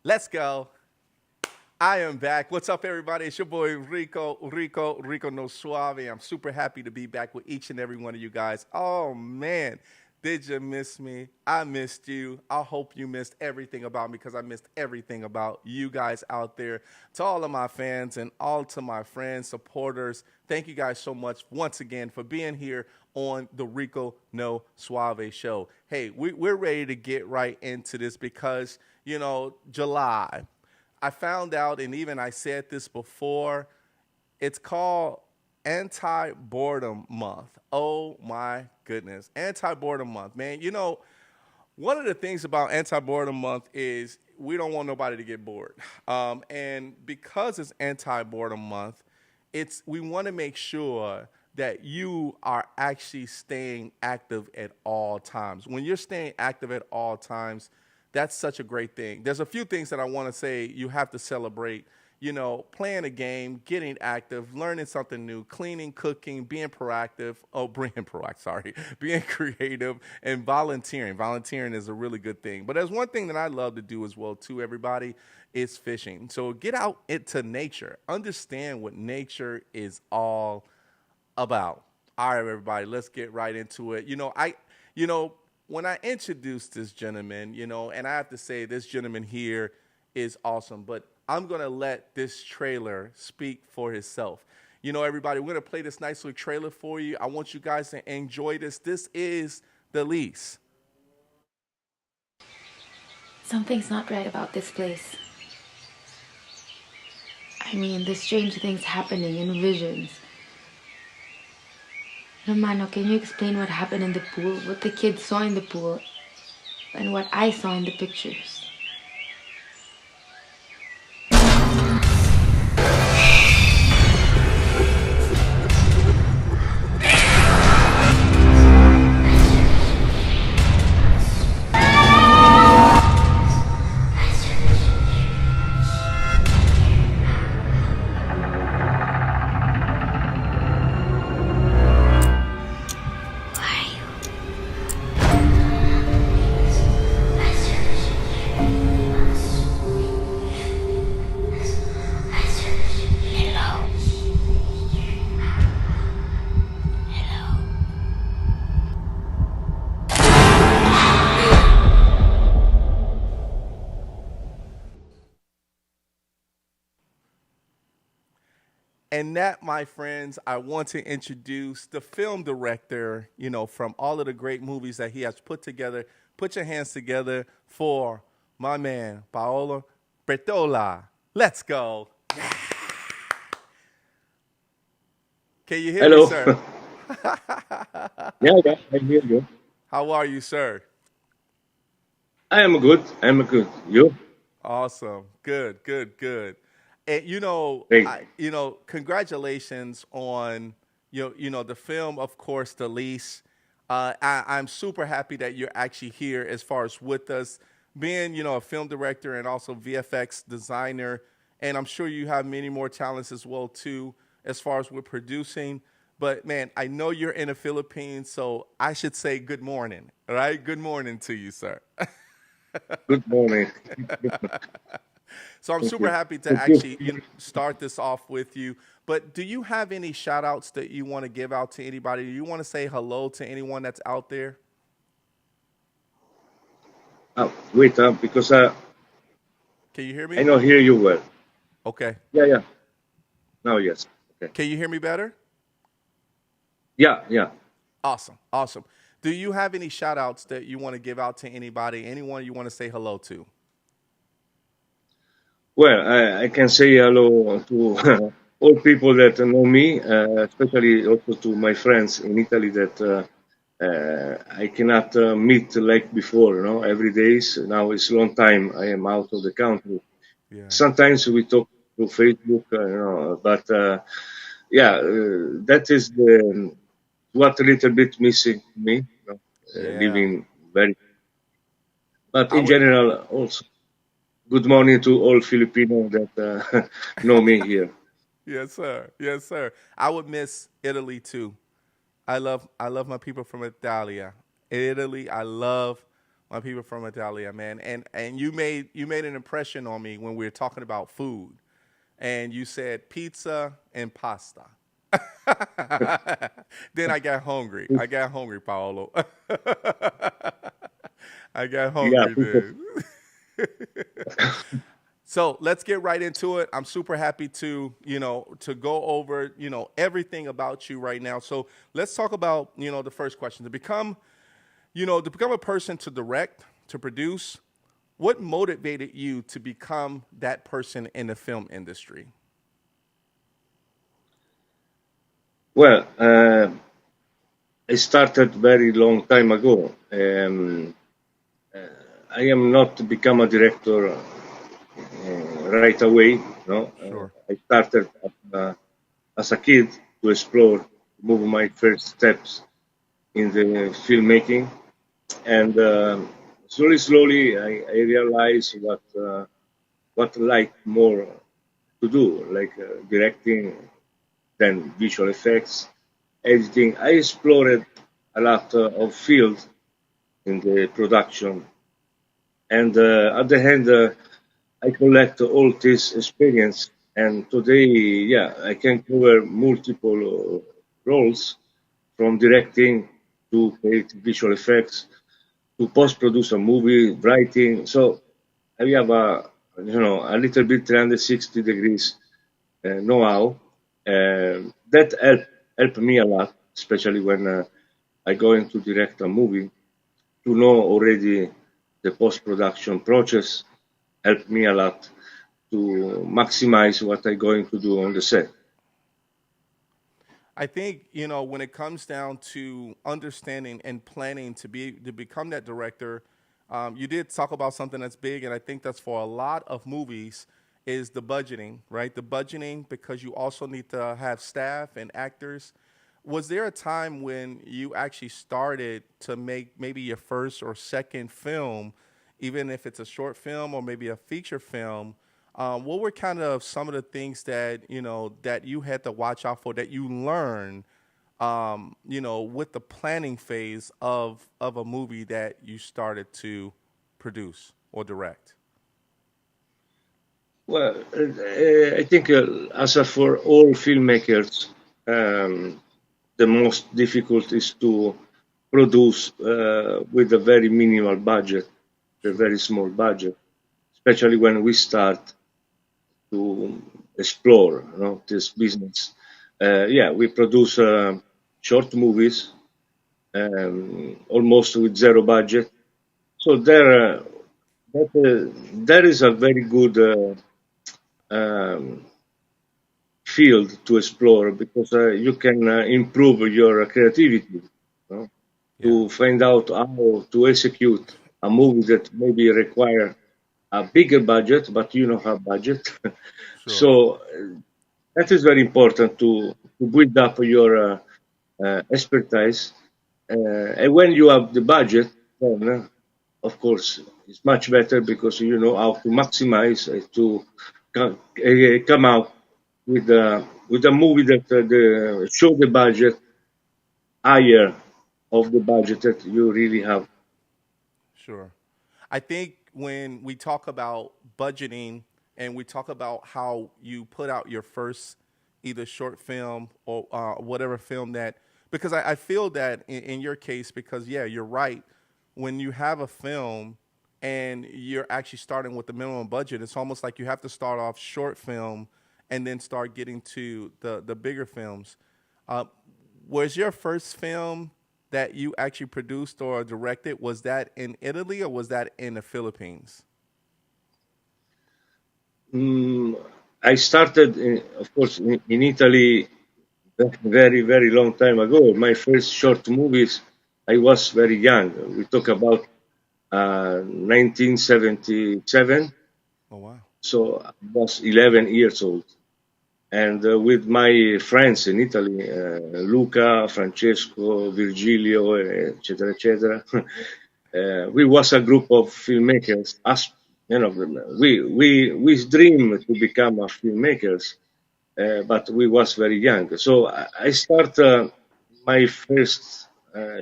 Let's go. I am back. What's up, everybody? It's your boy Rico No Suave. I'm super happy to be back with each and every one of you guys. Oh, man. Did you miss me? I missed you. I hope you missed everything about me because I missed everything about you guys out there. To all of my fans and all to my friends, supporters, thank you guys so much once again for being here on the Rico No Suave show. Hey, we're ready to get right into this because, July. I found out, and even I said this before, it's called Anti Boredom Month. Oh my goodness. Anti Boredom Month, man. One of the things about Anti Boredom Month is we don't want nobody to get bored. And because it's Anti Boredom Month, we want to make sure that you are actually staying active at all times. When you're staying active at all times, that's such a great thing. There's a few things that I want to say you have to celebrate. Playing a game, getting active, learning something new, cleaning, cooking, being proactive. Oh, being proactive, sorry. Being creative and volunteering. Volunteering is a really good thing. But there's one thing that I love to do as well, too, everybody, is fishing. So get out into nature. Understand what nature is all about. All right, everybody, let's get right into it. When I introduced this gentleman, and I have to say this gentleman here is awesome, but I'm going to let this trailer speak for itself. Everybody, we're going to play this nice little trailer for you. I want you guys to enjoy this. This is The Lease. Something's not right about this place. I mean, the strange things happening in visions. Romano, can you explain what happened in the pool, what the kids saw in the pool, and what I saw in the pictures? And that, my friends, I want to introduce the film director, from all of the great movies that he has put together. Put your hands together for my man, Paolo Bertola. Let's go. Can you hear me, Hello. sir? Yeah, I hear you. How are you, sir? I am good. I'm good. You? Awesome. Good, good, good. And Great. congratulations on the film, of course, The Lease. I'm super happy that you're actually here as far as with us, being a film director and also VFX designer, and I'm sure you have many more talents as well too, as far as with producing. But man, I know you're in the Philippines, so I should say good morning. All right, good morning to you, sir. Good morning. So I'm Thank super you. happy to Thank you. actually start this off with you. But do you have any shout outs that you want to give out to anybody? Do you want to say hello to anyone that's out there? Wait, because Can you hear I me? don't hear you well. Okay. Yeah, yeah. Now, yes. Okay. Can you hear me better? Yeah, yeah. Awesome. Awesome. Do you have any shout outs that you want to give out to anybody, anyone you want to say hello to? Well, I can say hello to all people that know me, especially also to my friends in Italy that I cannot meet like before, every day. So now it's a long time I am out of the country. Yeah. Sometimes we talk through Facebook, but yeah, that is what a little bit missing to me, Yeah. living very. But I in would. general, also good morning to all Filipino that know me here. Yes, sir. Yes, sir. I would miss Italy too. I love my people from Italia. Italy, I love My people from Italia, man. And you made an impression on me when we were talking about food. And you said pizza and pasta. Then I got hungry. I got hungry, Paolo. I got Yeah, hungry people, then. So let's get right into it. I'm super happy to, to go over, everything about you right now. So let's talk about, the first question. To become a person to direct, to produce, what motivated you to become that person in the film industry? well, I started very long time ago. I am not to become a director right away. No, Sure. I started as a kid to explore, move my first steps in the filmmaking, and slowly, I realized what I like more to do, like directing, then visual effects, editing. I explored a lot of field in the production, and at the end, I collect all this experience. And today, yeah, I can cover multiple roles, from directing to create visual effects to post produce a movie, writing. So I have a little bit 360 degrees know-how. That help me a lot, especially when I going to direct a movie, to know already the post-production process. Help me a lot to maximize what I'm going to do on the set. I think when it comes down to understanding and planning to become that director, you did talk about something that's big, and I think that's for a lot of movies is the budgeting, right? The budgeting because you also need to have staff and actors. Was there a time when you actually started to make maybe your first or second film, even if it's a short film or maybe a feature film? What were kind of some of the things that that you had to watch out for that you learned, with the planning phase of a movie that you started to produce or direct? Well, I think as for all filmmakers, the most difficult is to produce with a very minimal budget, a Sure. very small budget, especially when we start to explore, this business. Yeah, we produce short movies, almost with zero budget. So there is a very good um, field to explore, because you can improve your creativity, know, Yeah. to find out how to execute a movie that maybe require a bigger budget, but you don't have budget. Sure. So that is very important to build up your expertise. And when you have the budget, then of course it's much better, because you know how to maximize to come out with a movie that the show the budget higher of the budget that you really have. Sure. I think when we talk about budgeting and we talk about how you put out your first either short film or whatever film that, because I feel that in your case, because yeah, you're right. When you have a film and you're actually starting with the minimum budget, it's almost like you have to start off short film and then start getting to the bigger films. Uh, was your first film that you actually produced or directed, was that in Italy or was that in the Philippines? Mm, I started, of course, in Italy very long time ago. My first short movies, I was very young. We talk about 1977, Oh wow. so I was 11 years old. And with my friends in Italy, Luca, Francesco, Virgilio, eccetera, we was a group of filmmakers. Us, we dream to become a filmmakers, but we was very young. So I start my first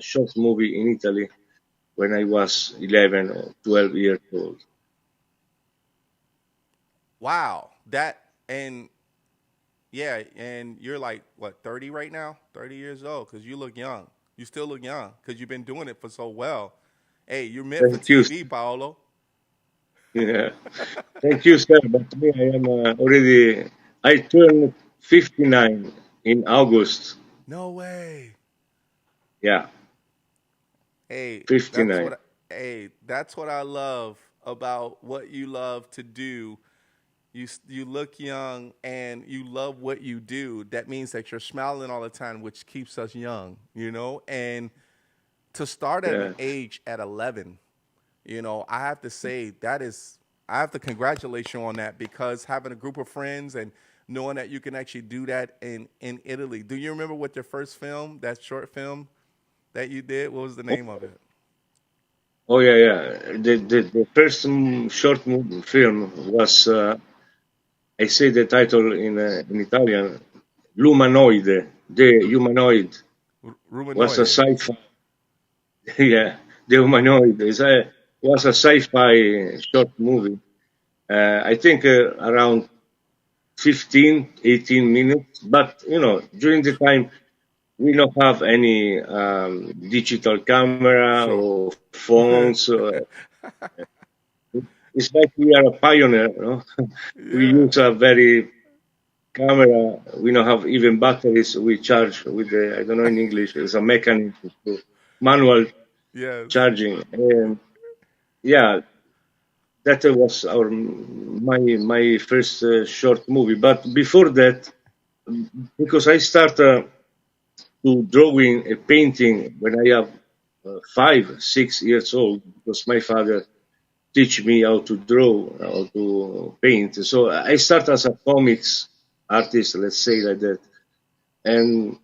short movie in Italy when I was 11 or 12 years old. Wow. That and yeah, and you're like what, 30 right now? 30 years old cuz you look young. You still look young cuz you've been doing it for so well. Hey, you're meant for Thank you. TV, Paolo. Yeah. Thank you, sir. But me, I am already, I turned 59 in August. No way. Yeah, Hey, that's 59. what that's what I love about what you love to do. You look young and you love what you do. That means that you're smiling all the time, which keeps us young, you know? And to start at an Yeah. age at 11, I have to say I have to congratulate you on that because having a group of friends and knowing that you can actually do that in Italy. Do you remember what your first film, that short film that you did? What was the name of it? Oh, yeah, yeah. The first film was, I say the title in Italian, L'Umanoide. The Humanoid was a Rumanoide. sci-fi. Yeah, The Humanoid was a sci-fi short movie. I think around 15, 18 minutes. But, during the time, we don't have any digital camera Sure. or phones. It's like we are a pioneer. We Yeah. use a very camera. We don't have even batteries. We charge with the, I don't know in English, it's a mechanism, to manual Yes. charging. And yeah, that was my first short movie. But before that, because I started to drawing a painting when I have 5, 6 years old, because my father teach me how to draw, how to paint. So I start as a comics artist, let's say like that. And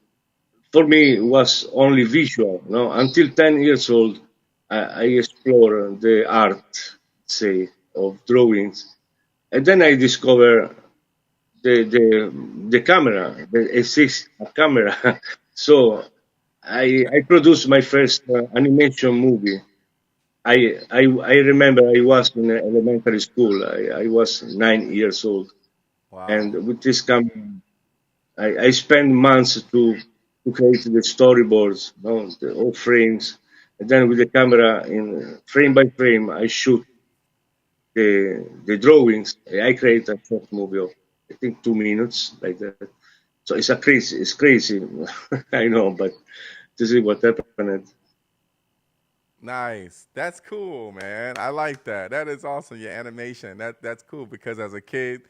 for me, it was only visual. No, until 10 years old, I explore the art, say, of drawings, and then I discover the camera. There exists a camera. So I produced my first animation movie. I remember I was in elementary school. I was 9 years old, and Wow. with this camera, I spent months to create the storyboards, the old frames, and then with the camera in frame by frame, I shoot the drawings. I create a short movie of I think 2 minutes like that. So it's crazy, I know, but this is what happened. Nice. That's cool, man. I like that. That is awesome. Your animation. That's cool because as a kid,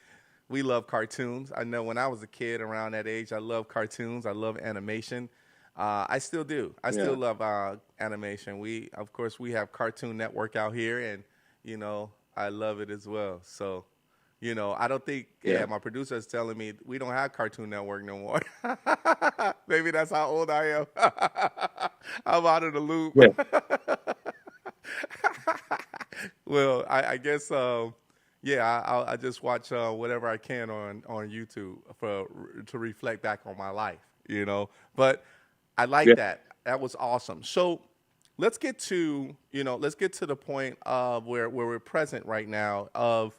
we love cartoons. I know when I was a kid around that age, I love cartoons. I love animation. I still do. I Yeah, still love animation. Of course, we have Cartoon Network out here, and I love it as well. So, I don't think. Yeah, yeah, my producer is telling me we don't have Cartoon Network no more. Maybe that's how old I am. I'm out of the loop. yeah, Well, I guess yeah, I just watch whatever I can on YouTube to reflect back on my life, But I like yeah. that. That was awesome. So let's get to the point of where we're present right now. Of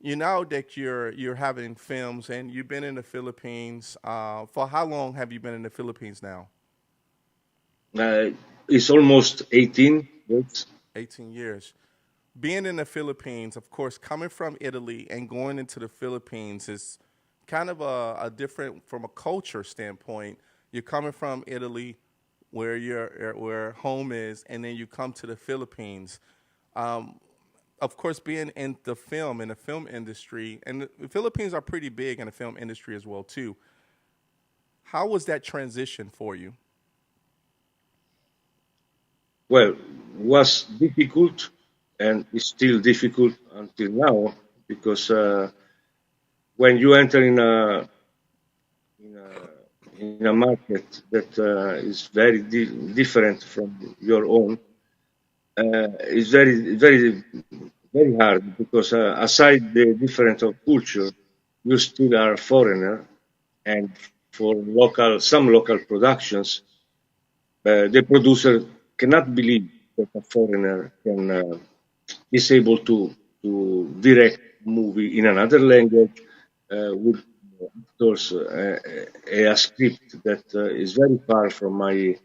you know that you're having films and you've been in the Philippines. For how long have you been in the Philippines now? Uh, it's almost 18 years. 18 years. Being in the Philippines, of course, coming from Italy and going into the Philippines is kind of a different from a culture standpoint. You're coming from Italy, where home is, and then you come to the Philippines. Um, of course, being in the film industry, and the Philippines are pretty big in the film industry as well too. How was that transition for you? Well, was difficult and is still difficult until now because when you enter in a in a market that is very different from your own, it's very hard because aside the difference of culture, you still are a foreigner, and for some local productions, the producer cannot believe. that a foreigner can is able to direct movie in another language with actors a script that is very far from my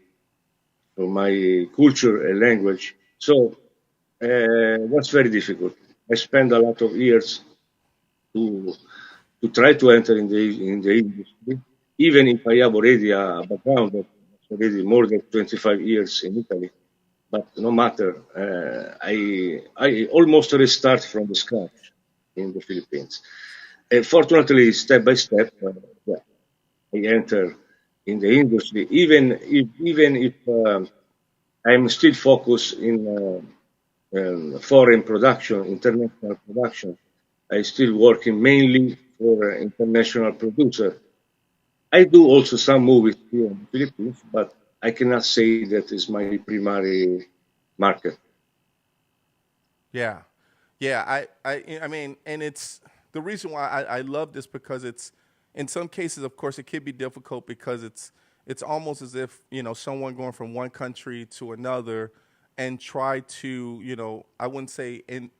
culture and language. So was very difficult. I spent a lot of years to to try to enter in the industry, even if I have already a background of already more than 25 years in Italy. But no matter, I almost restart from the scratch in the Philippines. Fortunately, step by step, yeah, I enter in the industry, even if I'm still focused in foreign production, international production. I still working mainly for international producer. I do also some movies here in the Philippines, but I cannot say that is my primary market. Yeah, yeah. I mean, and it's the reason why I love this because it's in some cases, of course, it can be difficult because it's almost as if someone going from one country to another and try to I wouldn't say in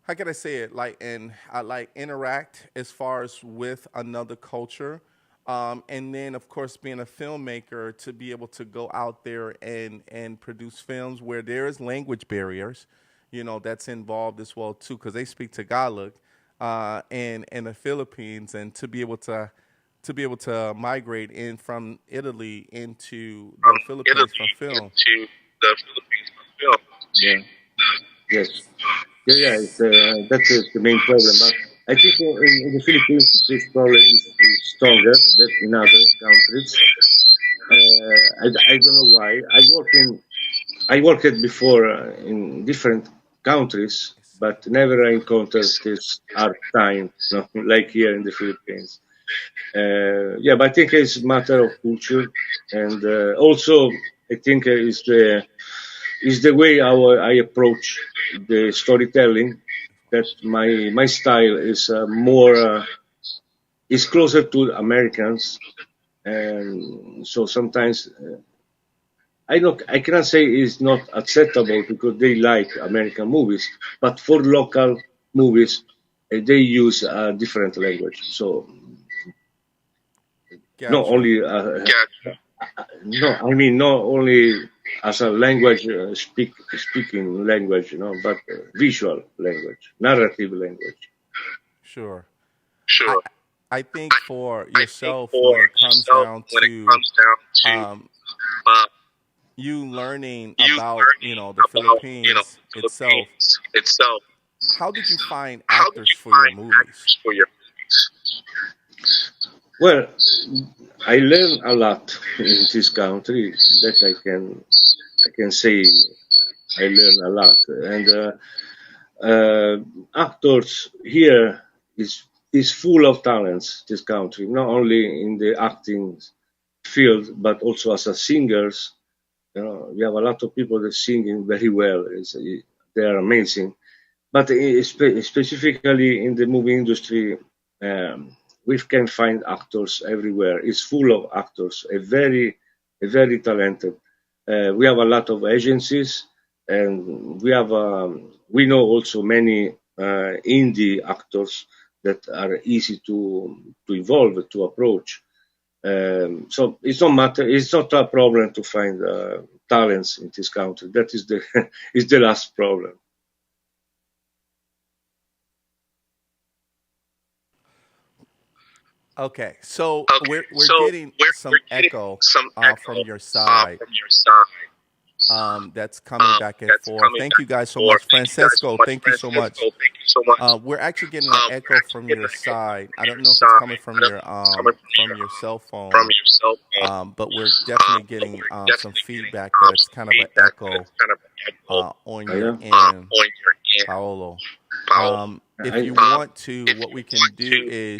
how can I say it? Like, and I like interact as far as with another culture. And then, of course, being a filmmaker to be able to go out there and produce films where there is language barriers, that's involved as well too, because they speak Tagalog, in the Philippines, and to be able to migrate in from Italy into the Philippines for film. Yeah. Yes. Yeah, yeah. That is the main problem. But I think in the Philippines, this problem is stronger than in other countries. I don't know why. I worked before in different countries, but never I encountered this hard time, like here in the Philippines. Yeah, but I think it's a matter of culture, and also I think is the way how I approach the storytelling. That my style is more is closer to Americans, and so sometimes I cannot say it's not acceptable because they like American movies, but for local movies they use a different language. So not Gotcha. only no, I mean not only as a language speaking language, but visual language, narrative language. Sure. I I think for yourself when it comes down to um, you learning about the Philippines itself, how did you find actors for your movies? Well, I learned a lot in this country that I can say I learned a lot, and actors here is full of talents. This country, not only in the acting field, but also as a singers. We have a lot of people that singing very well. They are amazing. But specifically in the movie industry, we can find actors everywhere. It's full of actors, a very talented. We have a lot of agencies, and we know also many indie actors that are easy to involve, to approach. So it's not matter. It's not a problem to find talents in this country. That is the is the last problem. Okay, so we're getting some echo from your side. That's coming back and forth. Thank you guys so much, Francesco. Thank you so much. We're actually getting an echo from your side. I don't know if it's coming from your cell phone, but we're definitely getting some feedback that it's kind of an echo on your Yeah. end, Paolo. If I, you want to, what we can do is,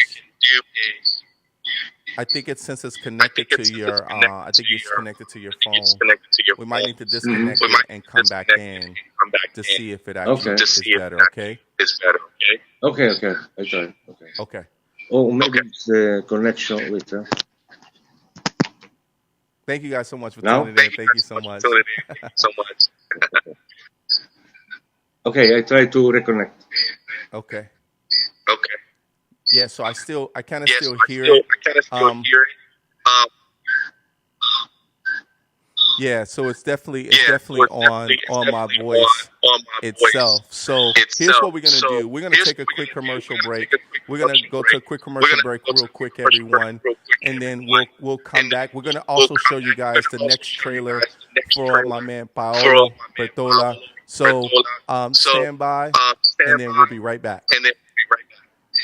I think it's since it's connected to your, I think it's connected to your phone. We might need to mhm. disconnect it and come back in to see if it actually Okay. is better. Okay. Okay, okay. I try. Okay. Okay. Oh, maybe it's the connection with. Thank you guys so much for Now? tuning in. Thank you so much. Okay, I try to reconnect. Okay. Yeah, so I kind of still hear it. Um, yeah, so it's definitely on my voice itself. So here's what we're gonna do. We're gonna take a quick commercial break. We're gonna go to a quick commercial break real quick, everyone, and then we'll come back. We're gonna also show you guys the next trailer for my man Paolo Bertola. So stand by, and then we'll be right back.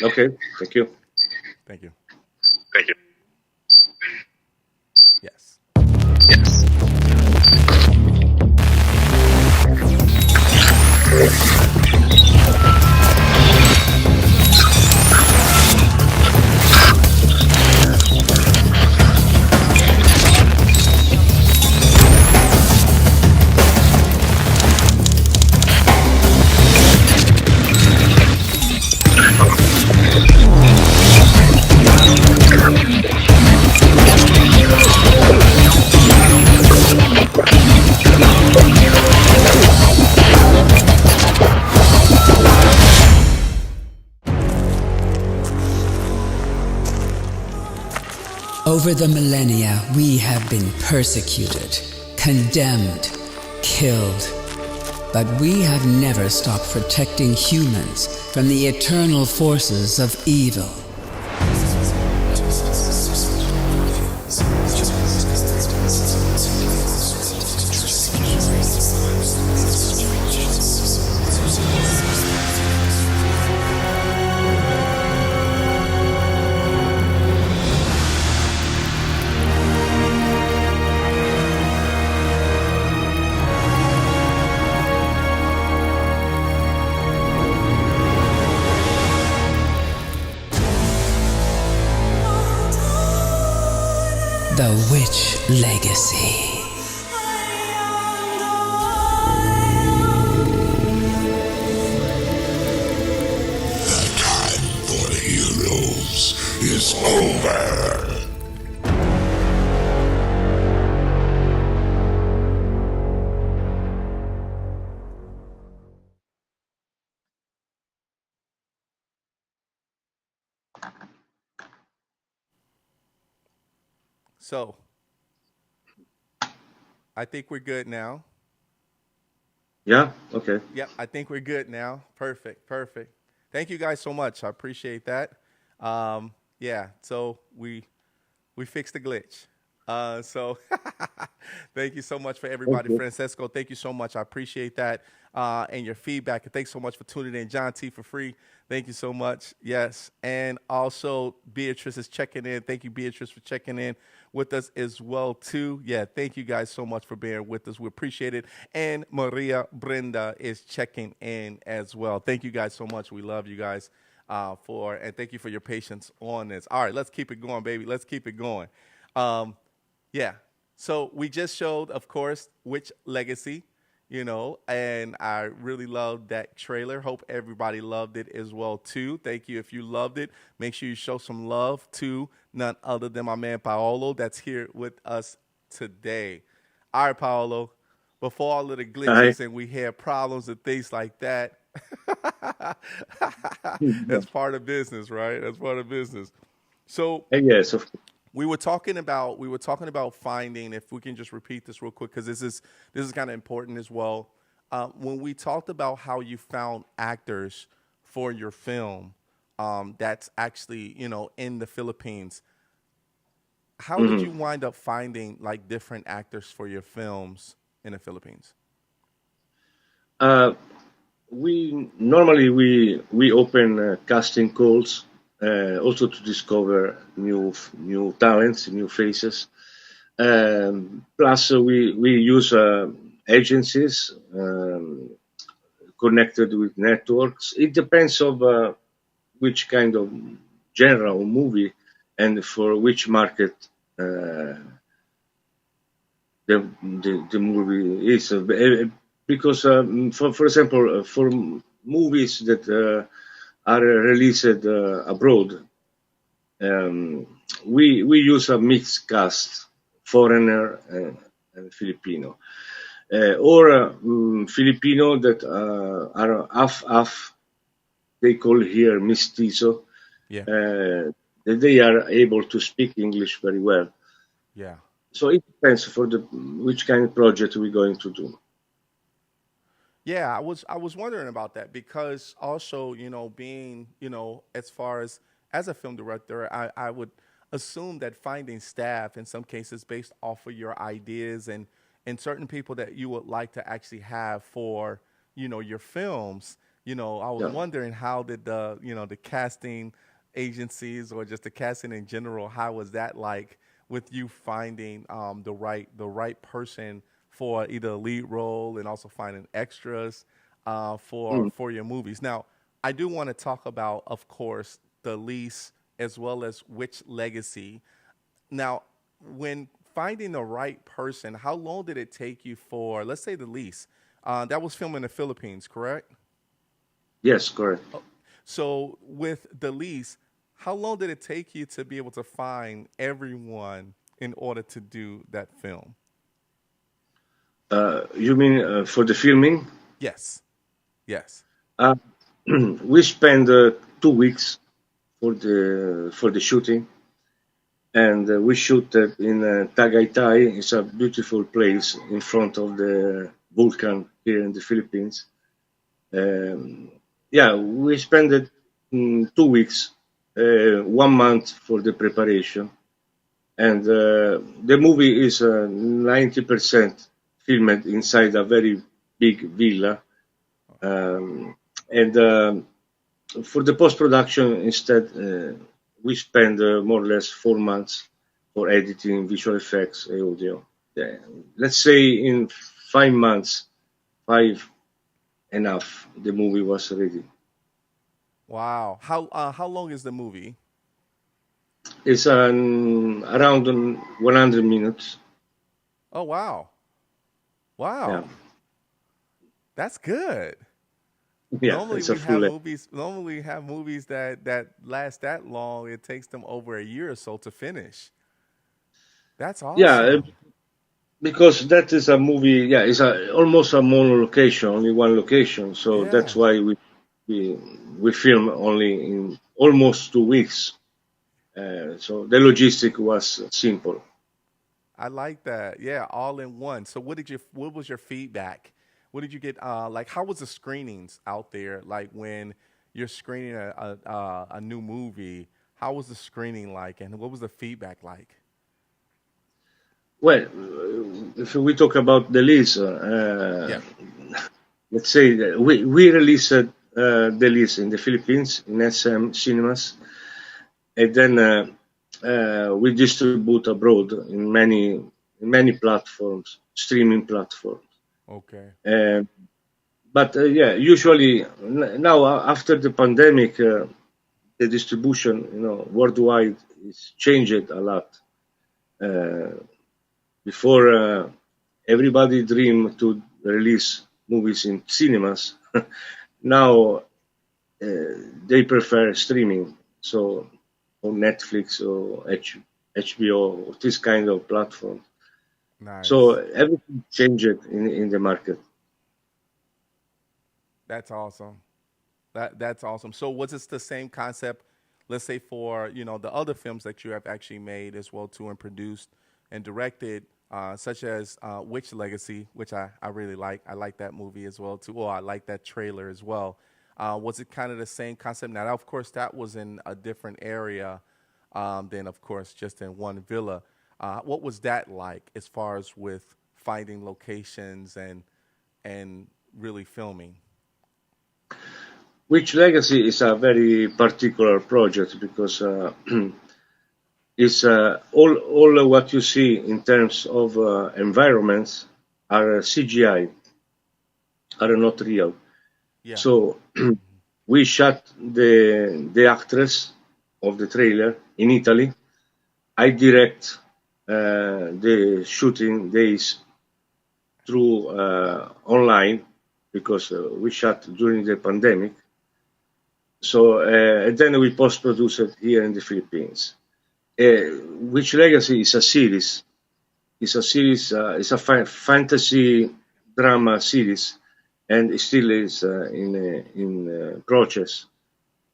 Okay, thank you. Thank you. Yes. Over the millennia, we have been persecuted, condemned, killed. But we have never stopped protecting humans from the eternal forces of evil. The Witch Legacy. The time for heroes is over. So I think we're good now. Yeah, okay. Yep, I think we're good now. Perfect, perfect. Thank you guys so much. I appreciate that. Yeah, so we fixed the glitch. So thank you so much for Thank everybody. you. Francesco, thank you so much. I appreciate that and your feedback. And thanks so much for tuning in. John T for free. Thank you so much. Yes. And also Beatrice is checking in. Thank you, Beatrice, for checking in with us as well, too. Yeah, thank you guys so much for being with us. We appreciate it. And Maria Brenda is checking in as well. Thank you guys so much. We love you guys and thank you for your patience on this. All right, let's keep it going, baby. Let's keep it going. Um, yeah. So we just showed, of course, Witch Legacy, and I really loved that trailer. Hope everybody loved it as well, too. Thank you. If you loved it, make sure you show some love to none other than my man Paolo that's here with us today. All right, Paolo, before all of the Hi. glitches and we had problems and things like that, that's part of business, right? That's part of business. So Yes, of course. we were talking about finding, if we can just repeat this real quick because this is kind of important as well. When we talked about how you found actors for your film, that's actually in the Philippines, how did you Mhm. wind up finding like different actors for your films in the Philippines? Uh, we open casting calls also to discover new talents, new faces. Plus, we use agencies connected with networks. It depends of which kind of genre or movie and for which market uh, the movie is. Because, for example, for movies that are released abroad, um, we use a mixed cast foreigner and Filipino, or Filipino that are half. They call here mestizo. Yeah. That they are able to speak English very well. Yeah. So it depends for the which kind of project we're going to do. Yeah, I was wondering about that because also, being, as far as a film director, I would assume that finding staff in some cases based off of your ideas and certain people that you would like to actually have for, your films. I was Yeah. wondering how did the casting agencies or just the casting in general, how was that like with you finding the right person for either a lead role and also finding extras for Mm. for your movies. Now, I do want to talk about, of course, the lease as well as which legacy. Now, when finding the right person, how long did it take you for, let's say, the lease? That was filmed in the Philippines, correct? Yes, correct. So with the lease, how long did it take you to be able to find everyone in order to do that film? You mean for the filming? Yes. Yes. Uh, we spent 2 weeks for the shooting, and we shoot in Tagaytay. It's a beautiful place in front of the volcano here in the Philippines. Um, yeah, we spent 2 weeks, 1 month for the preparation, and the movie is 90% filmed inside a very big villa. Um, and For the post production, instead, we spend more or less 4 months for editing, visual effects, audio. Yeah. Let's say in 5 months, five enough, the movie was ready. Wow. How long is the movie? It's around 100 minutes. Oh wow. Yeah, Wow. That's good. yeah, it's a full. Normally we have movies that last that long. It takes them over a year or so to finish. That's Yeah, awesome. because that is a movie. Yeah, it's almost a mono location, only one location. So that's Yeah. why we we film only in almost 2 weeks. So the logistic was simple. I like that. Yeah, all in one. So what was your feedback? What did you get like how was the screenings out there like when you're screening a new movie? How was the screening like and what was the feedback like? Well, if we talk about the list, Yeah. let's say that we released the list in the Philippines in SM cinemas, and then we distribute abroad in many platforms, streaming platforms. Okay. Uh, but yeah, usually now after the pandemic, the distribution, worldwide is changed a lot. Uh, Before everybody dreamed to release movies in cinemas. Now they prefer streaming, so on Netflix or HBO or this kind of platform. So Nice. everything changed in the market. That's awesome. That's awesome. So was this the same concept, let's say for, the other films that you have actually made as well too and produced and directed, such as Witch Legacy, which I really like. I like that movie as well too. Or I like that trailer as well. Was it kind of the same concept? Now, of course, that was in a different area than, of course, just in one villa. What was that like as far as with finding locations and really filming? Which Legacy is a very particular project because it's all what you see in terms of environments are CGI, are not real. Yeah. So we shot the actress of the trailer in Italy. I direct the shooting days through online because we shot during the pandemic. So and then we post produce it here in the Philippines. Which Legacy is a series. It's a series. It's a fantasy drama series, and it still is in process.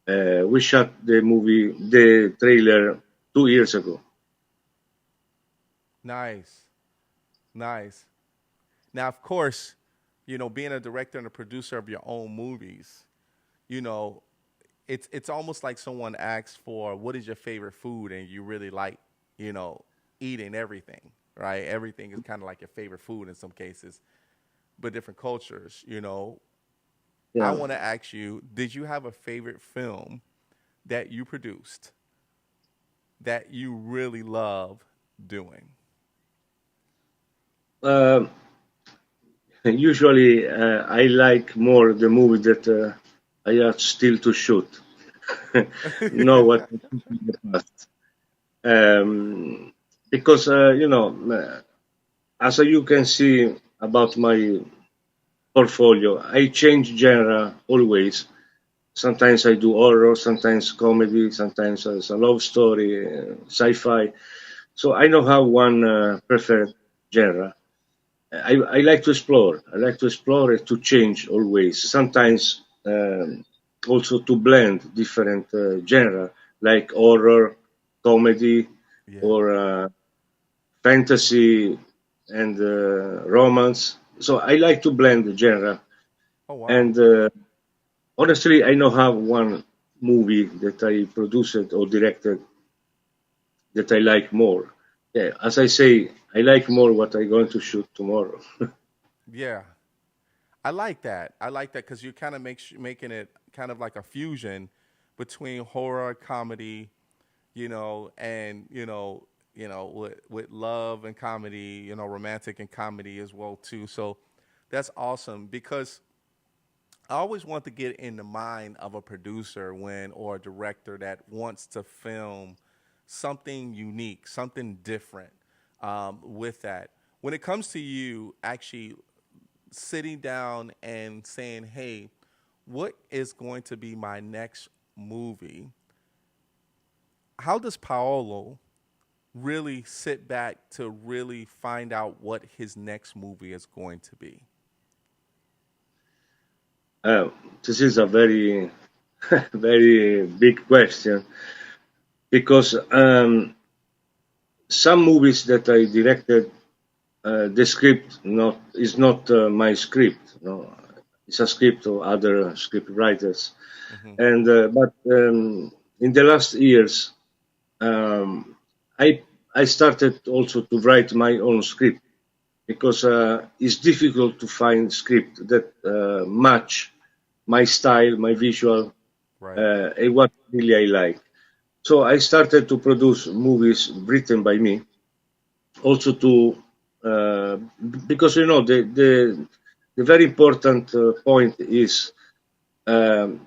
We shot the trailer 2 years ago. Nice, nice. Now, of course, being a director and a producer of your own movies, you know, it's almost like someone asks for what is your favorite food, and you really like, you know, eating everything, right? Everything is kind of like your favorite food in some cases, but different cultures, I Yeah. want to ask you, did you have a favorite film that you produced that you really love doing? Um Usually, I like more the movie that I have still to shoot. Know what I took in the past. Because as you can see about my portfolio, I change genre always. Sometimes I do horror, sometimes comedy, sometimes it's a love story, sci-fi. So I don't have one preferred genre. I like to explore. I like to explore and to change always. Sometimes also to blend different genre like horror, comedy, Yeah. or fantasy and romance. So I like to blend the genre. Oh wow. And honestly, I don't have one movie that I produced or directed that I like more. Yeah, as I say, I like more what I'm going to shoot tomorrow. Yeah. I like that. I like that because you're kind of making it kind of like a fusion between horror, comedy, and with love and comedy, romantic and comedy as well too. So that's awesome because I always want to get in the mind of a producer or a director that wants to film something unique, something different with that. When it comes to you actually sitting down and saying, hey, what is going to be my next movie? How does Paolo really sit back to really find out what his next movie is going to be? Uh, this is a very, very big question because some movies that I directed, the script not is not my script. No, it's a script of other script writers. Hmm. And but in the last years, um, I I started also to write my own script because it's difficult to find script that match my style, my visual, Right. and what really I like. So I started to produce movies written by me, also to because the very important point is um,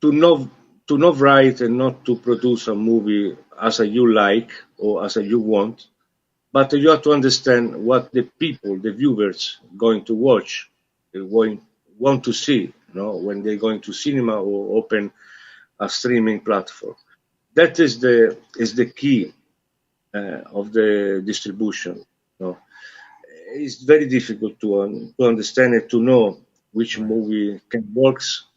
to not to not write and not to produce a movie as a you like or as a you want, but you have to understand what the people, the viewers, going to watch, going want to see. When they're going to cinema or open a streaming platform. That is the key of the distribution. It's very difficult to understand it, to know which Right. movie can works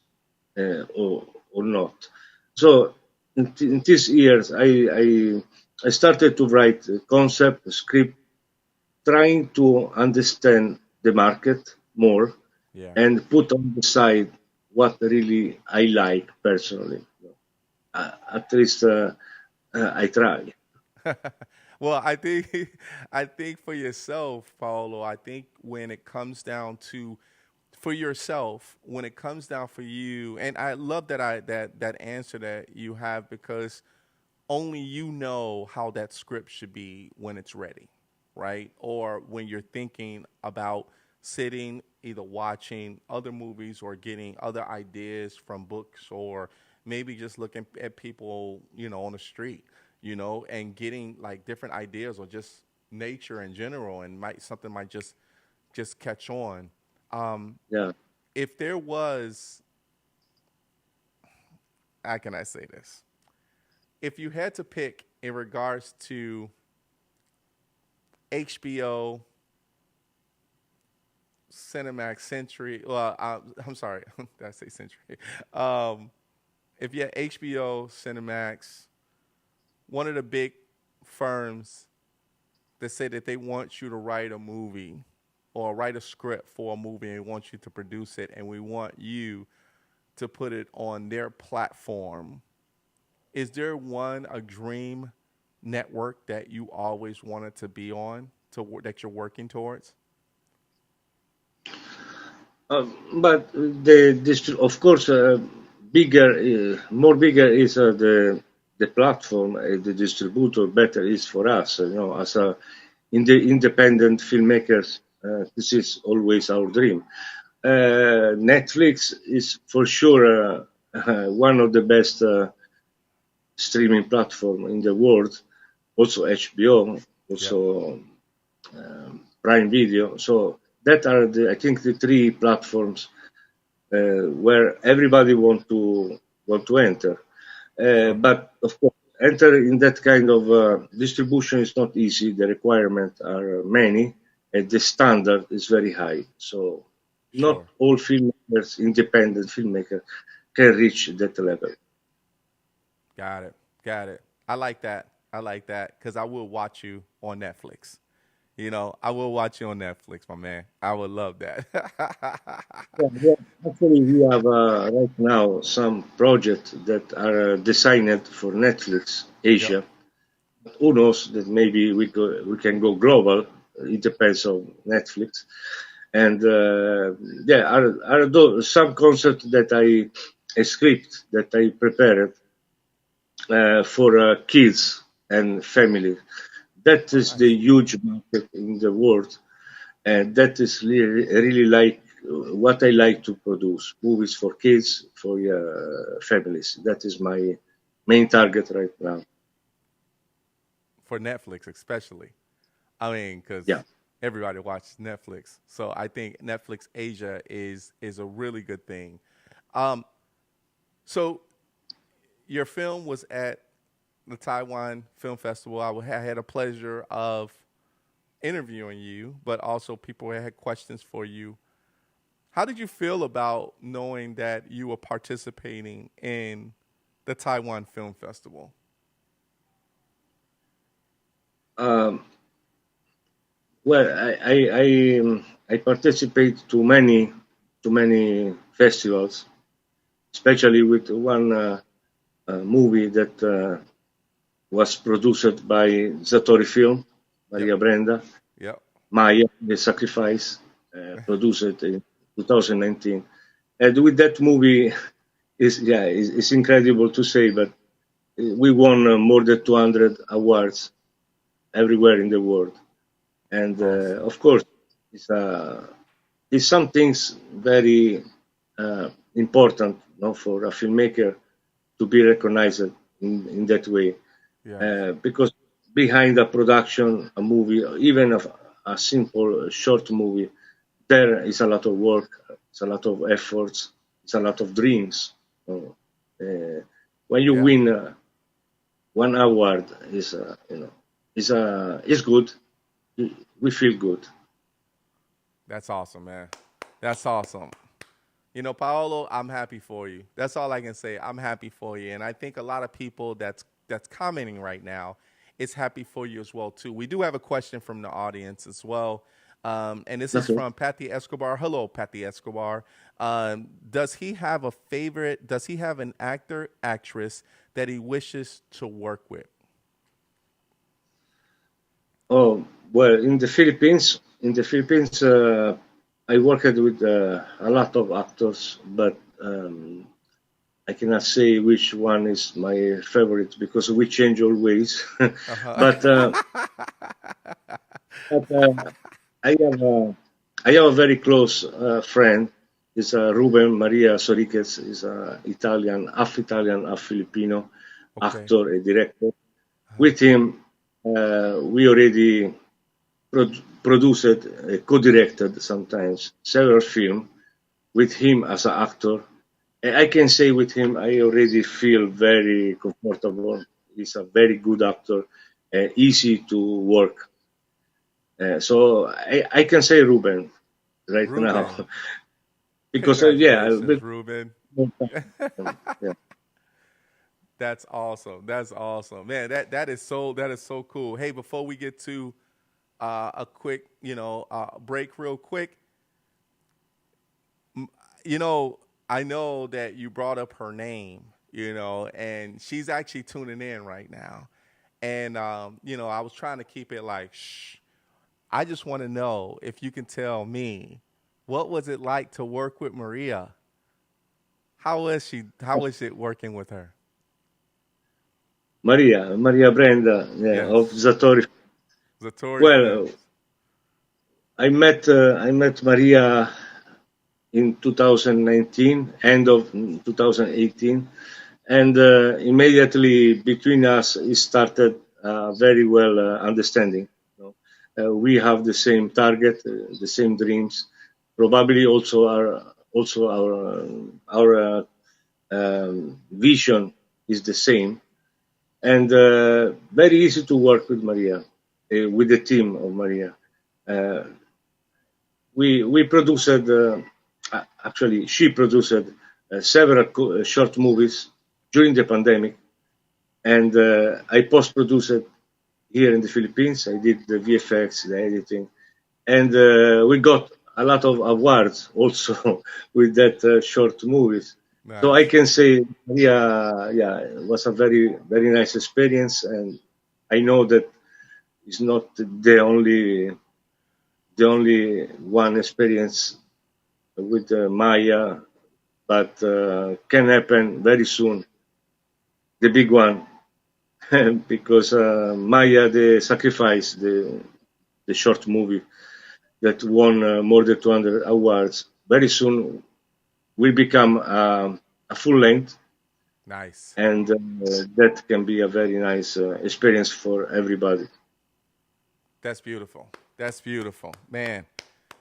or not. So in these years, I started to write a concept, a script, trying to understand the market more Yeah. and put on the side what really I like personally. At least I try. Well, I think I think for yourself, Paulo, I think when it comes down to for yourself, when it comes down for you, and I love that answer that you have because only you know how that script should be when it's ready, right? Or when you're thinking about sitting, either watching other movies or getting other ideas from books or maybe just looking at people, on the street, and getting like different ideas or just nature in general and something might just catch on. Um, Yeah. if there was, how can I say this? If you had to pick in regards to HBO, Cinemax, Century. Well, I'm sorry, did I say Century? Um, if you have HBO, Cinemax, one of the big firms that say that they want you to write a movie or write a script for a movie and want you to produce it, and we want you to put it on their platform. Is there a dream network that you always wanted to be on, that you're working towards? But of course, bigger, more bigger is the platform, the distributor. Better is for us, as a in the independent filmmakers. This is always our dream. Netflix is for sure one of the best streaming platform in the world. Also HBO, Yep. also Prime Video. So that are I think the three platforms where everybody want to enter. Sure. But of course, enter in that kind of distribution is not easy. The requirements are many, and the standard is very high. So not Sure. all filmmakers, independent filmmakers, can reach that level. Got it. Got it. I like that. I like that because I will watch you on Netflix. I will watch you on Netflix, my man. I would love that. Yeah, yeah. Actually, we have right now some projects that are designed for Netflix Yep. Asia. Who knows that maybe we can go global. It depends on Netflix. And yeah, some concepts that a script that I prepared for kids and family. That Oh, is the nice. huge market in the world, and that is really like what I like to produce movies for kids, for families. That is my main target right now. For Netflix, especially. I mean, Yeah. because everybody watches Netflix, so I think Netflix Asia is a really good thing. Um, so your film was at the Taiwan Film Festival. I had a pleasure of interviewing you, but also people had questions for you. How did you feel about knowing that you were participating in the Taiwan Film Festival? Um, well, I participate to many festivals, especially with one movie that was produced by Zatori Film, Yep. Maria Brenda, Yep. Maya, The Sacrifice, produced in 2019. And with that movie, it's incredible to say, but we won more than 200 awards everywhere in the world. And Awesome. of course, it's, uh, it's some things very important, for a filmmaker to be recognized in that way. Yes. Because behind a production, a movie, or even a simple short movie, there is a lot of work, it's a lot of efforts, it's a lot of dreams. So, when you Yeah. win one award, is good. We feel good. That's awesome, man. That's awesome. Paolo, I'm happy for you. That's all I can say. I'm happy for you, and I think a lot of people that's commenting right now is happy for you as well too. We do have a question from the audience as well, and this is Okay. from Patty Escobar. Hello, Patty Escobar. Does he have a favorite? Does he have an actor, actress that he wishes to work with? Oh, well, in the Philippines, I worked with a lot of actors, but I cannot say which one is my favorite because we change always. Uh-huh. but but I have a, I have a very close friend. Is Ruben Maria Soriquez. Is a Italian, half Italian, half Filipino Okay. actor and director. Uh-huh. With him, we already produced, co-directed sometimes several films with him as an actor. And I can say with him, I already feel very comfortable. He's a very good actor, easy to work. So I can say Ruben right now Ruben. because Congratulations, Ruben. yeah. That's awesome. That's awesome, man. That is so cool. Hey, before we get to a quick, break, real quick, you know, I know that you brought up her name, and she's actually tuning in right now, and I was trying to keep it like, shh. I just want to know if you can tell me, what was it like to work with Maria? How was she? How was it working with her? Maria Brenda, yeah, of Yes, Zatori. Zatori Well, Films. I met Maria in 2019, end of 2018, and immediately between us it started very well understanding. We have the same target, the same dreams, probably also our vision is the same, and very easy to work with Maria, with the team of Maria. Uh, we produced actually she produced several short movies during the pandemic, and I post produced here in the Philippines. I did the VFX, the editing, and we got a lot of awards also with that short movies. So I Nice. can say, yeah, it was a very very nice experience, and I know that it's not the only one experience with Maya, but can happen very soon. The big one, because Maya, the sacrifice, the short movie that won more than 200 awards, very soon will become a full length, Nice. and that can be a very nice experience for everybody. That's beautiful. That's beautiful, man.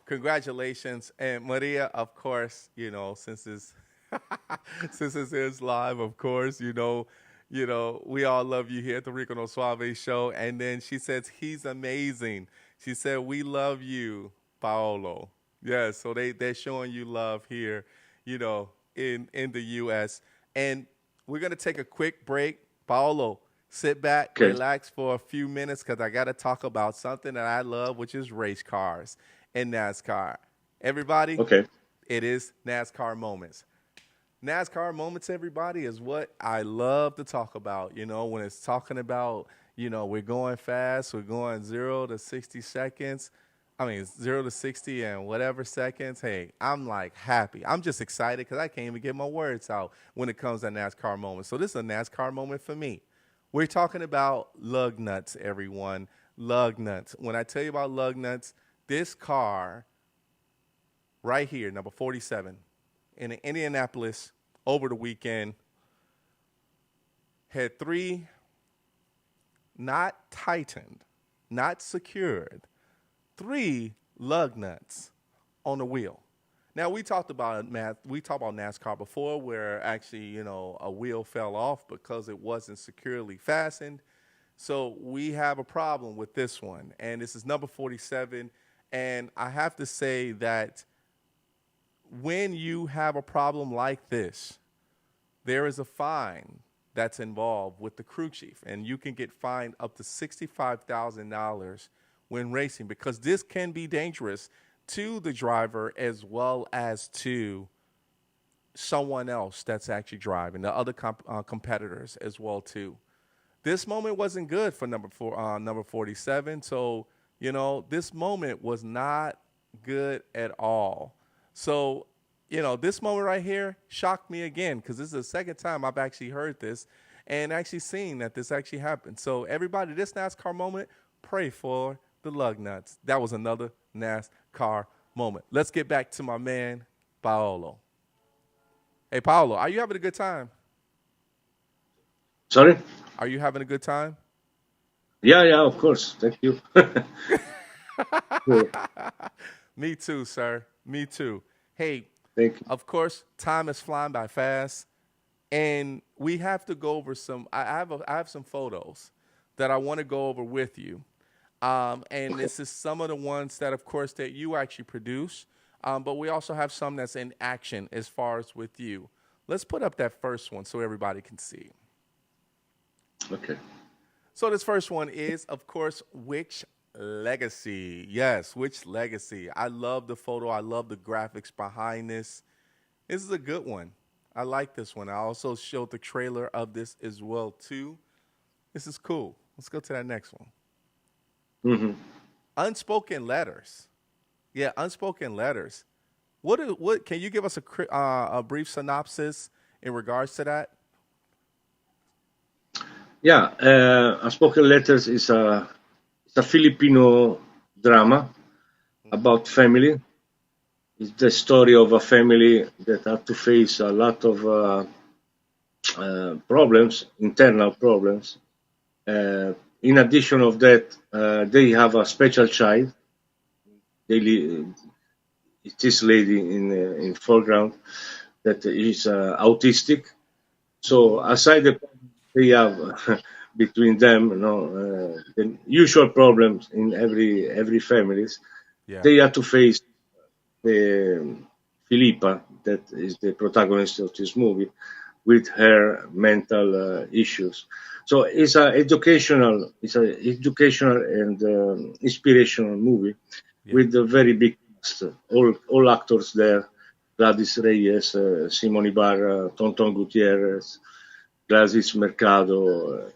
Congratulations, and Maria. Of course, since this since this is live, of course, we all love you here at the Rico No Suave show. And then she says he's amazing. She said we love you, Paolo. Yeah, so they're showing you love here, in the U.S. And we're gonna take a quick break, Paolo. Sit back, Okay, relax for a few minutes because I got to talk about something that I love, which is race cars and NASCAR. Everybody, okay, it is NASCAR moments. NASCAR moments, everybody, is what I love to talk about. When it's talking about, we're going fast, we're going 0 to 60 seconds. I mean, 0 to 60 and whatever seconds. Hey, I'm like happy. I'm just excited because I can't even get my words out when it comes to NASCAR moments. So this is a NASCAR moment for me. We're talking about lug nuts, everyone. Lug nuts. When I tell you about lug nuts, this car right here, number 47, in Indianapolis over the weekend, had three not tightened, not secured, three lug nuts on the wheel. Now we talked about NASCAR before, where actually a wheel fell off because it wasn't securely fastened. So we have a problem with this one, and this is number 47. And I have to say that when you have a problem like this, there is a fine that's involved with the crew chief, and you can get fined up to $65,000 when racing because this can be dangerous to the driver as well as to someone else that's actually driving, the other competitors as well too. This moment wasn't good for number 47. So this moment was not good at all. So this moment right here shocked me again because this is the second time I've actually heard this and actually seen that this actually happened. So everybody, this NASCAR moment, pray for the lug nuts. That was another NASCAR moment. Let's get back to my man Paolo. Hey Paolo, are you having a good time? sorry. Are you having a good time? Yeah, yeah, of course. Thank you. Cool. Me too, sir. Me too. Hey, Thank you. of course, time is flying by fast, and we have to go over some. I have some photos that I want to go over with you. And Okay. this is some of the ones that, of course, that you actually produce. But we also have some that's in action as far as with you. Let's put up that first one so everybody can see. Okay. So this first one is, of course, Which Legacy? Yes, Which Legacy? I love the photo. I love the graphics behind this. This is a good one. I like this one. I also showed the trailer of this as well too. This is cool. Let's go to that next one. Hmm. Unspoken Letters. Yeah, Unspoken Letters. What can you give us a brief synopsis in regards to that? Yeah, Unspoken Letters is a Filipino drama about family. It's the story of a family that had to face a lot of problems, internal problems. In addition of that, they have a special child. They, this lady in foreground that is autistic. So Ooh, aside the problem they have between them, the usual problems in every families, yeah. they have to face the Philippa, that is the protagonist of this movie, with her mental issues. So it's a educational and inspirational movie Yeah. with a very big cast. All actors there: Gladys Reyes, Simone Ibarra, Tonton Gutierrez, Gladys Mercado.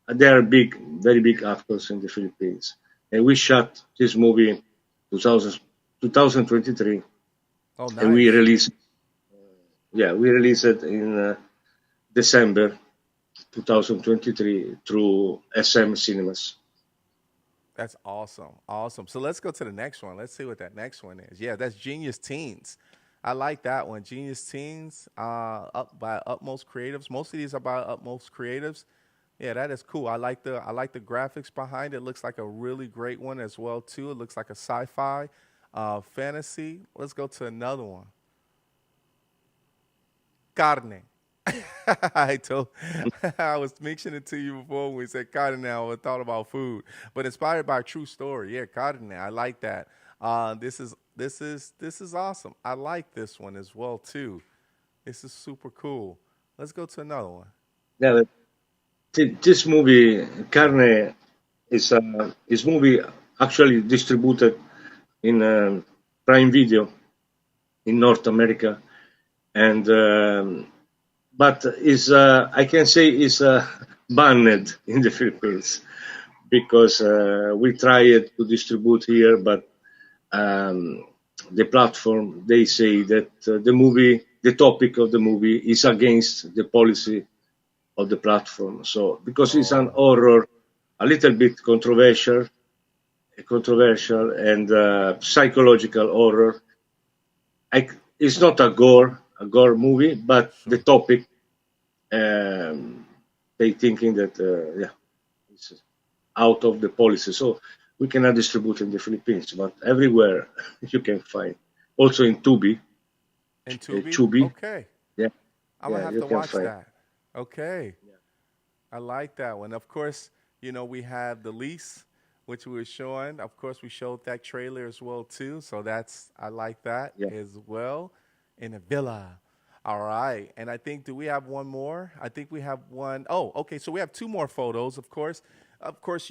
They are big, very big actors in the Philippines. And we shot this movie in 2000, 2023, Oh, and we nice. released, yeah, we released it in December 2023 through SM Cinemas. That's awesome. Awesome. So let's go to the next one. Let's see what that next one is. Yeah, that's Genius Teens. I like that one. Genius Teens, up by Utmost Creatives. Most of these are by Utmost Creatives. Yeah, that is cool. I like the graphics behind it. Looks like a really great one as well too. It looks like a sci-fi, fantasy. Let's go to another one. Carne. I told I was mentioning it to you before when we said carne. I thought about food, but inspired by a true story. Yeah, carne. I like that. This is awesome. I like this one as well too. This is super cool. Let's go to another one. Yeah, this movie, Yeah. Carne, is movie actually distributed in Prime Video in North America, and but is I can say is banned in the Philippines because we tried to distribute here, but um, the platform they say that the topic of the movie is against the policy of the platform. So because it's an Oh, horror, a little bit controversial and psychological horror. It's not a gore movie, but the sure. topic, um, they thinking that yeah, it's out of the policy. So we cannot distribute in the Philippines, but everywhere you can find. Also in Tubi, And Tubi. Tubi, Okay. yeah, I'm gonna yeah, have you to can watch find. that. Okay. I like that one. Of course, we have the lease, which we were showing. Of course, we showed that trailer as well too. So I like that Yeah, as well. In a villa. All right. And I think, do we have one more? I think we have one. Oh, okay. So we have two more photos, of course. Of course,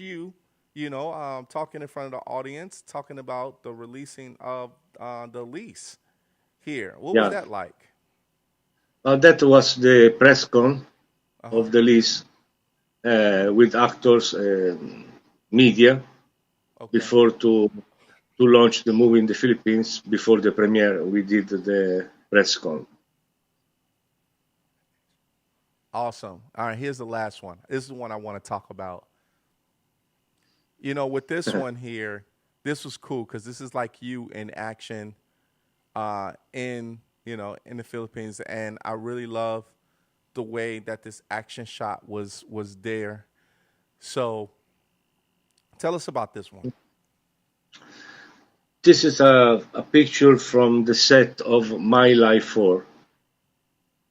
talking in front of the audience, talking about the releasing of the lease here. What was yeah. that like? That was the press con Uh huh. of the list with actors, media Okay. before to launch the movie in the Philippines. Before the premiere, we did the press con. Awesome. All right, here's the last one. This is the one I want to talk about. With this one here, this was cool because this is like you in action, in the Philippines, and I really love the way that this action shot was there. So tell us about this one. This is a picture from the set of My Life 4.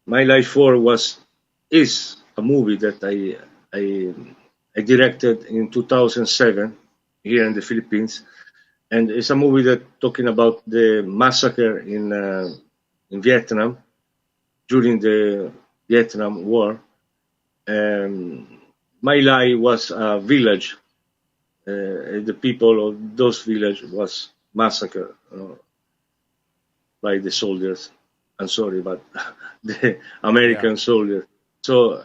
My Life 4 is a movie that I I directed in 2007, here in the Philippines, and it's a movie that talking about the massacre in Vietnam during the Vietnam War. Um, My Lai was a village. The people of those village was massacred by the soldiers. I'm sorry, but the Yeah. American soldiers. So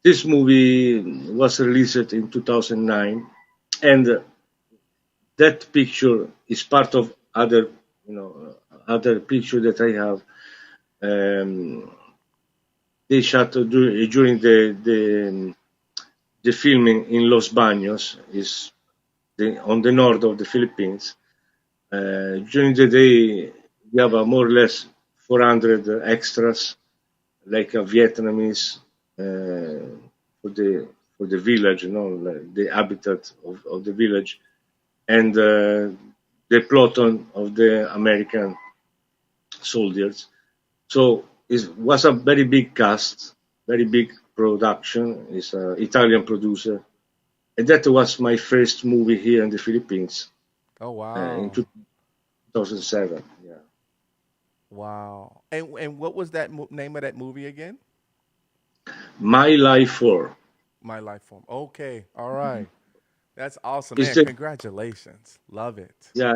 this movie was released in 2009, and that picture is part of other, other picture that I have. Um, they shot during the filming in Los Baños, is on the north of the Philippines. During the day, we have more or less 400 extras, like a Vietnamese for the village, like the habitat of the village, and the platoon of the American soldiers. So it was a very big cast, very big production. It's an Italian producer, and that was my first movie here in the Philippines Oh in wow. 2007. Yeah, Wow. And what was that name of that movie again? My Life 4. My Life Form. Okay. All right. That's awesome, Is man. the Congratulations. Love it. Yeah,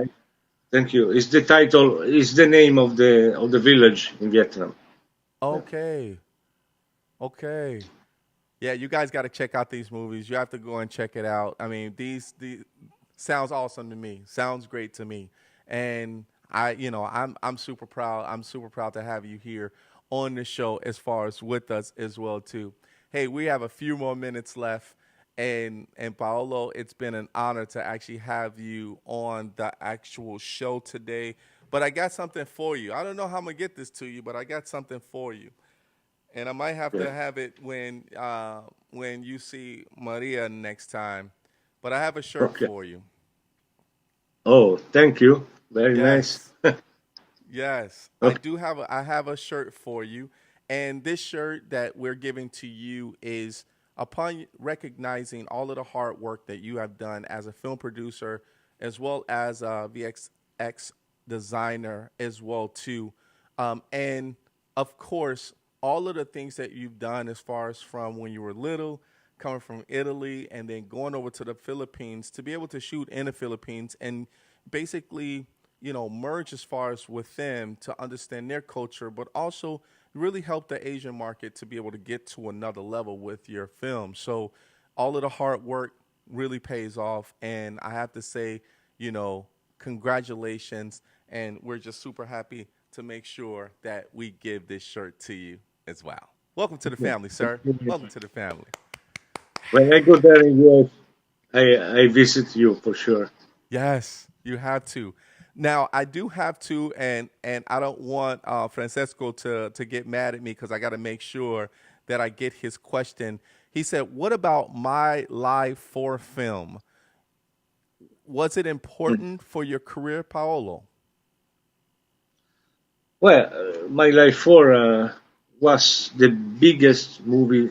thank you. Is the title? Is the name of the village in Vietnam? Yeah. Okay. Okay. Yeah, you guys got to check out these movies. You have to go and check it out. I mean, these sounds awesome to me. Sounds great to me. And I'm super proud. I'm super proud to have you here on the show as far as with us as well too. Hey, we have a few more minutes left, and Paolo, it's been an honor to actually have you on the actual show today. But I got something for you. I don't know how I'm gonna get this to you, but I got something for you, and I might have Okay. to have it when you see Maria next time. But I have a shirt Okay. for you. Oh, thank you. Very nice. Yes, yes, Okay. I have a shirt for you, and this shirt that we're giving to you is upon recognizing all of the hard work that you have done as a film producer, as well as a VXX designer as well too, and of course all of the things that you've done as far as from when you were little, coming from Italy, and then going over to the Philippines to be able to shoot in the Philippines and basically, merge as far as with them to understand their culture, but also really help the Asian market to be able to get to another level with your film. So all of the hard work really pays off. And I have to say, you know, congratulations. And we're just super happy to make sure that we give this shirt to you as well. Welcome to the family, sir. Welcome to the family. When I go there in US, I visit you for sure. Yes, you have to. Now I do have to, and I don't want Francesco to get mad at me because I got to make sure that I get his question. He said, "What about my live for film? Was it Mm. important for your career, Paolo?" Well, My Life 4 was the biggest movie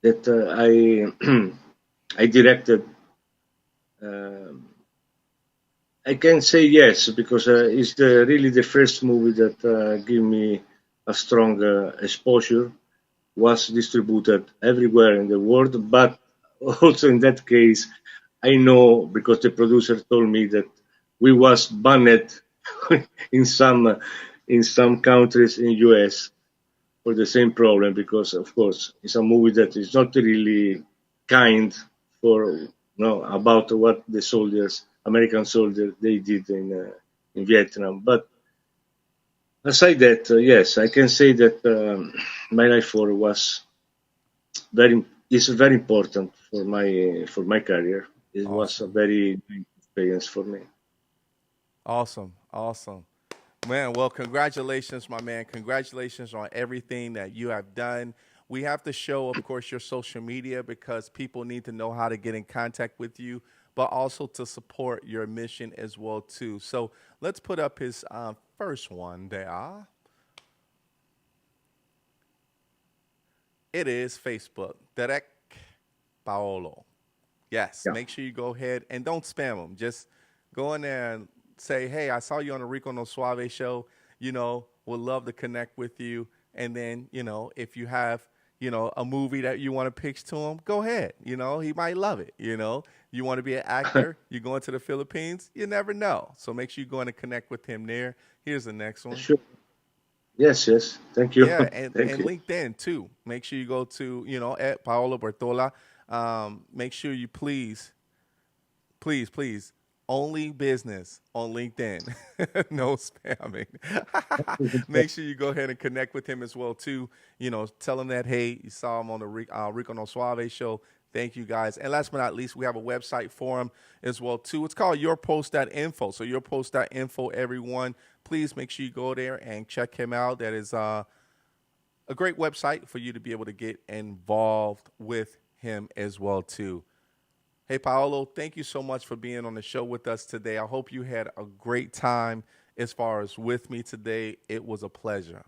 that I I directed. Um I can say yes because it's really the first movie that gave me a strong exposure. Was distributed everywhere in the world, but also in that case, I know because the producer told me that we was banned in some countries in US for the same problem because of course it's a movie that is not really kind for about what the soldiers, American soldiers, they did in Vietnam. But aside that, yes, I can say that My Life 4 was very is very important for my career. It was a Awesome, very nice experience for me. awesome, awesome. Man, well, congratulations, my man. Congratulations on everything that you have done. We have to show, of course, your social media because people need to know how to get in contact with you, but also to support your mission as well too. So let's put up his first one there. It is Facebook. Derek Paolo. Yes, Yeah. make sure you go ahead and don't spam them. Just go in there and say, "Hey, I saw you on the Rico No Suave show. Would love to connect with you." And then, if you have, a movie that you want to pitch to him, go ahead. He might love it. You want to be an actor, you going to the Philippines, you never know. So make sure you go in and connect with him there. Here's the next one. Sure. Yes, yes. Thank you. Yeah, and, Thank and you. LinkedIn too. Make sure you go to, at Paolo Bertola. Make sure you please, only business on LinkedIn. No spamming. Make sure you go ahead and connect with him as well too. Tell him that, hey, you saw him on the Rico No Suave show. Thank you guys. And last but not least, we have a website for him as well too. It's called yourpost.info. So yourpost.info, everyone. Please make sure you go there and check him out. That is a great website for you to be able to get involved with him as well too. Hey, Paolo, thank you so much for being on the show with us today. I hope you had a great time as far as with me today. It was a pleasure.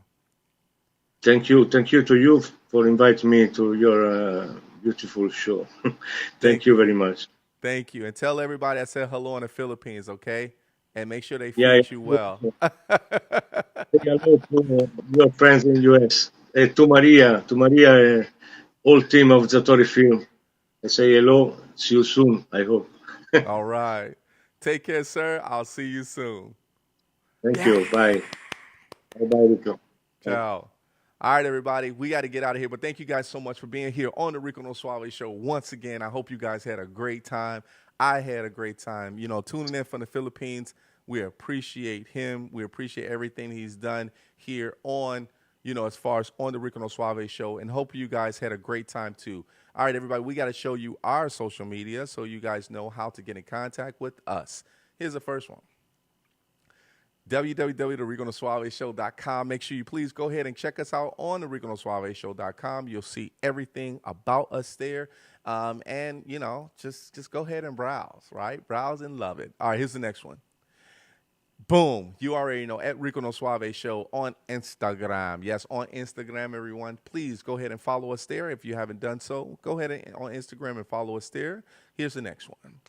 Thank you. Thank you to you for inviting me to your beautiful show. Thank Thank you you. very much. Thank you. And tell everybody I said hello in the Philippines, okay? And make sure they Yeah, feed you well. yeah. Say hello to your friends in US. To Maria, whole team of Zatori Film. I say hello. See you soon, I hope. All right. Take care, sir. I'll see you soon. Thank Yeah. you. Bye. Bye bye, Rico. Bye. Ciao. All right, everybody. We got to get out of here. But thank you guys so much for being here on the Rico No Suave show once again. I hope you guys had a great time. I had a great time. Tuning in from the Philippines. We appreciate him. We appreciate everything he's done here on, as far as on the Rico No Suave show. And hope you guys had a great time too. All right, everybody. We got to show you our social media so you guys know how to get in contact with us. Here's the first one. www.thericonosuaveshow.com. Make sure you please go ahead and check us out on the thericonosuaveshow.com. You'll see everything about us there. And, just go ahead and browse, right? Browse and love it. All right, here's the next one. Boom. You already know, at Rico No Suave Show on Instagram. Yes, on Instagram, everyone. Please go ahead and follow us there. If you haven't done so, go ahead and, on Instagram and follow us there. Here's the next one.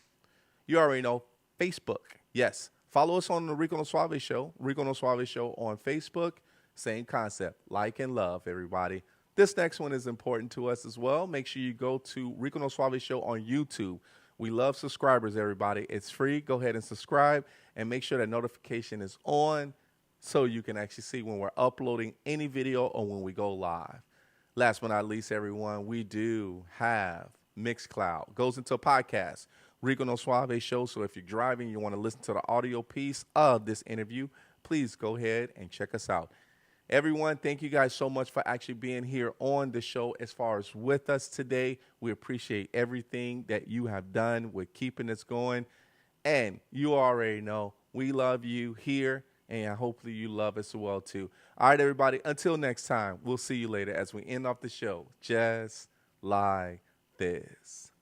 You already know, Facebook. Yes. Follow us on the Rico No Suave Show. Rico No Suave Show on Facebook. Same concept. Like and love, everybody. This next one is important to us as well. Make sure you go to Rico No Suave Show on YouTube. We love subscribers, everybody. It's free. Go ahead and subscribe and make sure that notification is on so you can actually see when we're uploading any video or when we go live. Last but not least, everyone, we do have Mixcloud. Goes into a podcast. Rico No Suave show. So if you're driving, you want to listen to the audio piece of this interview, please go ahead and check us out. Everyone, thank you guys so much for actually being here on the show as far as with us today. We appreciate everything that you have done with keeping this going. And you already know we love you here, and hopefully you love us as well too. All right, everybody, until next time, we'll see you later as we end off the show just like this.